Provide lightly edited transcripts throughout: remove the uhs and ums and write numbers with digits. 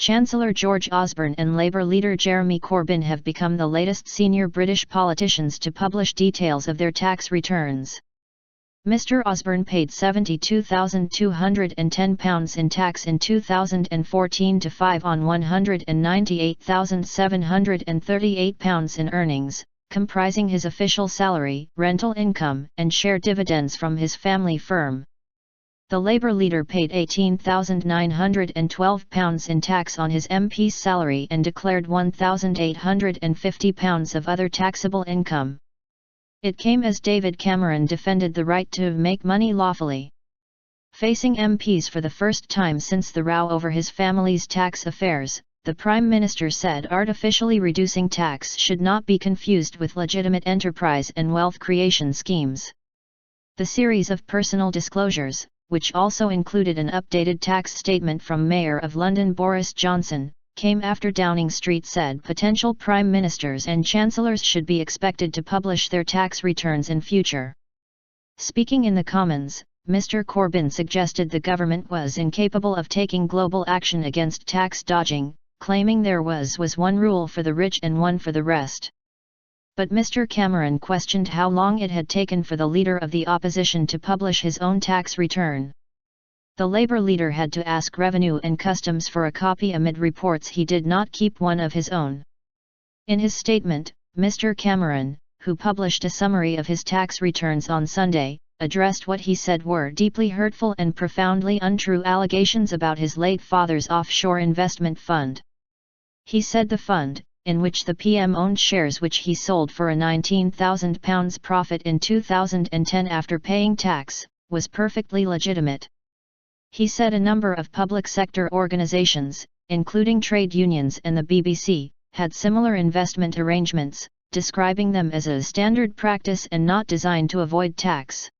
Chancellor George Osborne and Labour leader Jeremy Corbyn have become the latest senior British politicians to publish details of their tax returns. Mr. Osborne paid £72,210 in tax in 2014 to 5 on £198,738 in earnings, comprising his official salary, rental income, and share dividends from his family firm. The Labour leader paid £18,912 in tax on his MP's salary and declared £1,850 of other taxable income. It came as David Cameron defended the right to make money lawfully. Facing MPs for the first time since the row over his family's tax affairs, the Prime Minister said artificially reducing tax should not be confused with legitimate enterprise and wealth creation schemes. The series of personal disclosures, which also included an updated tax statement from Mayor of London Boris Johnson, came after Downing Street said potential prime ministers and chancellors should be expected to publish their tax returns in future. Speaking in the Commons, Mr. Corbyn suggested the government was incapable of taking global action against tax dodging, claiming there was one rule for the rich and one for the rest. But Mr. Cameron questioned how long it had taken for the leader of the opposition to publish his own tax return. The Labour leader had to ask Revenue and Customs for a copy amid reports he did not keep one of his own. In his statement, Mr. Cameron, who published a summary of his tax returns on Sunday, addressed what he said were deeply hurtful and profoundly untrue allegations about his late father's offshore investment fund. He said the fund, in which the PM owned shares which he sold for a £19,000 profit in 2010 after paying tax, was perfectly legitimate. He said a number of public sector organisations, including trade unions and the BBC, had similar investment arrangements, describing them as a standard practice and not designed to avoid tax.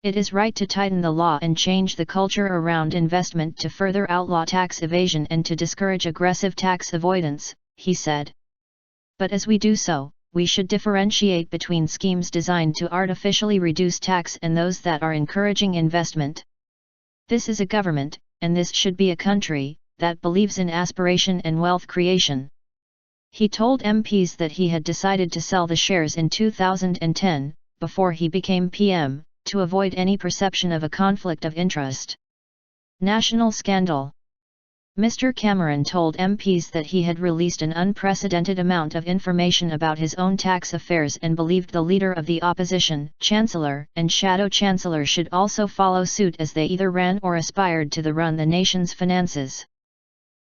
It is right to tighten the law and change the culture around investment to further outlaw tax evasion and to discourage aggressive tax avoidance, he said. But as we do so, we should differentiate between schemes designed to artificially reduce tax and those that are encouraging investment. This is a government, and this should be a country, that believes in aspiration and wealth creation. He told MPs that he had decided to sell the shares in 2010, before he became PM, to avoid any perception of a conflict of interest. National scandal. Mr. Cameron told MPs that he had released an unprecedented amount of information about his own tax affairs and believed the leader of the opposition, Chancellor, and Shadow Chancellor should also follow suit as they either ran or aspired to run the nation's finances.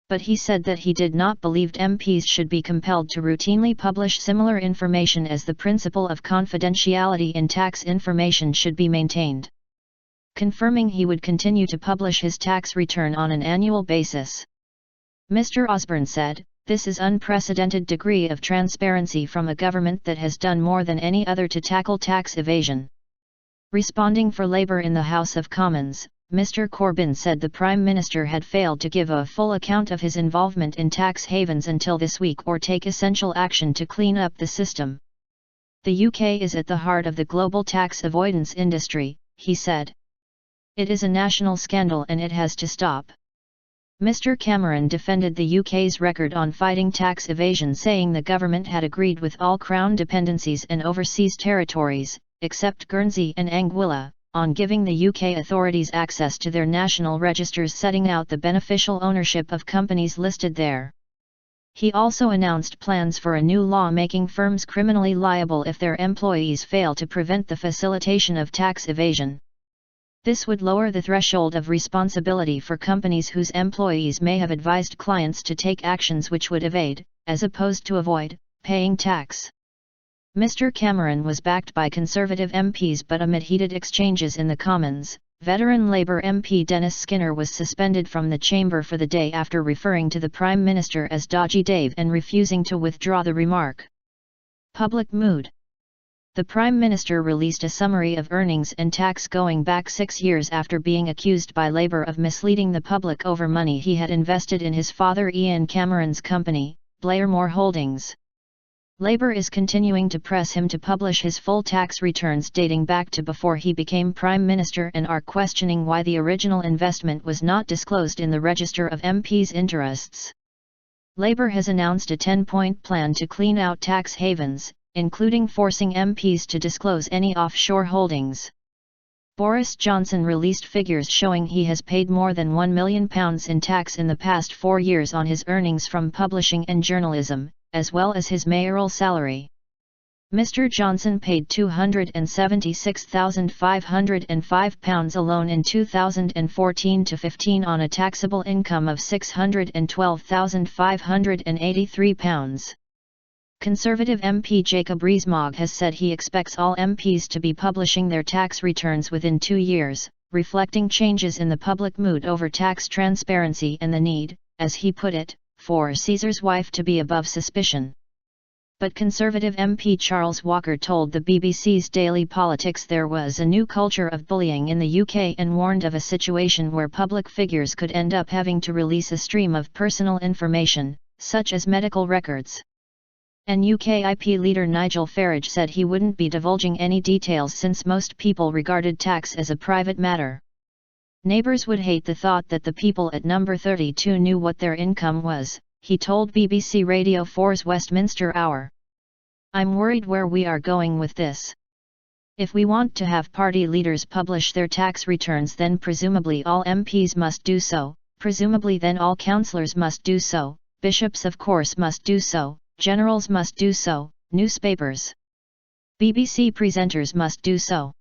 But he said that he did not believe MPs should be compelled to routinely publish similar information as the principle of confidentiality in tax information should be maintained. Confirming he would continue to publish his tax return on an annual basis. Mr. Osborne said, "This is unprecedented degree of transparency from a government that has done more than any other to tackle tax evasion." Responding for Labour in the House of Commons, Mr. Corbyn said the Prime Minister had failed to give a full account of his involvement in tax havens until this week or take essential action to clean up the system. "The UK is at the heart of the global tax avoidance industry," he said. "It is a national scandal and it has to stop." Mr. Cameron defended the UK's record on fighting tax evasion, saying the government had agreed with all Crown dependencies and overseas territories, except Guernsey and Anguilla, on giving the UK authorities access to their national registers setting out the beneficial ownership of companies listed there. He also announced plans for a new law making firms criminally liable if their employees fail to prevent the facilitation of tax evasion. This would lower the threshold of responsibility for companies whose employees may have advised clients to take actions which would evade, as opposed to avoid, paying tax. Mr. Cameron was backed by Conservative MPs, but amid heated exchanges in the Commons, veteran Labour MP Dennis Skinner was suspended from the chamber for the day after referring to the Prime Minister as Dodgy Dave and refusing to withdraw the remark. Public mood. The Prime Minister released a summary of earnings and tax going back 6 years after being accused by Labour of misleading the public over money he had invested in his father Ian Cameron's company, Blairmore Holdings. Labour is continuing to press him to publish his full tax returns dating back to before he became Prime Minister and are questioning why the original investment was not disclosed in the Register of MPs' Interests. Labour has announced a 10-point plan to clean out tax havens, including forcing MPs to disclose any offshore holdings. Boris Johnson released figures showing he has paid more than £1 million in tax in the past 4 years on his earnings from publishing and journalism, as well as his mayoral salary. Mr. Johnson paid £276,505 alone in 2014-15 on a taxable income of £612,583. Conservative MP Jacob Rees-Mogg has said he expects all MPs to be publishing their tax returns within 2 years, reflecting changes in the public mood over tax transparency and the need, as he put it, for Caesar's wife to be above suspicion. But Conservative MP Charles Walker told the BBC's Daily Politics there was a new culture of bullying in the UK and warned of a situation where public figures could end up having to release a stream of personal information, such as medical records. And UKIP leader Nigel Farage said he wouldn't be divulging any details since most people regarded tax as a private matter. Neighbours would hate the thought that the people at number 32 knew what their income was, he told BBC Radio 4's Westminster Hour. I'm worried where we are going with this. If we want to have party leaders publish their tax returns, then presumably all MPs must do so, presumably then all councillors must do so, bishops of course must do so, generals must do so, newspapers, BBC presenters must do so.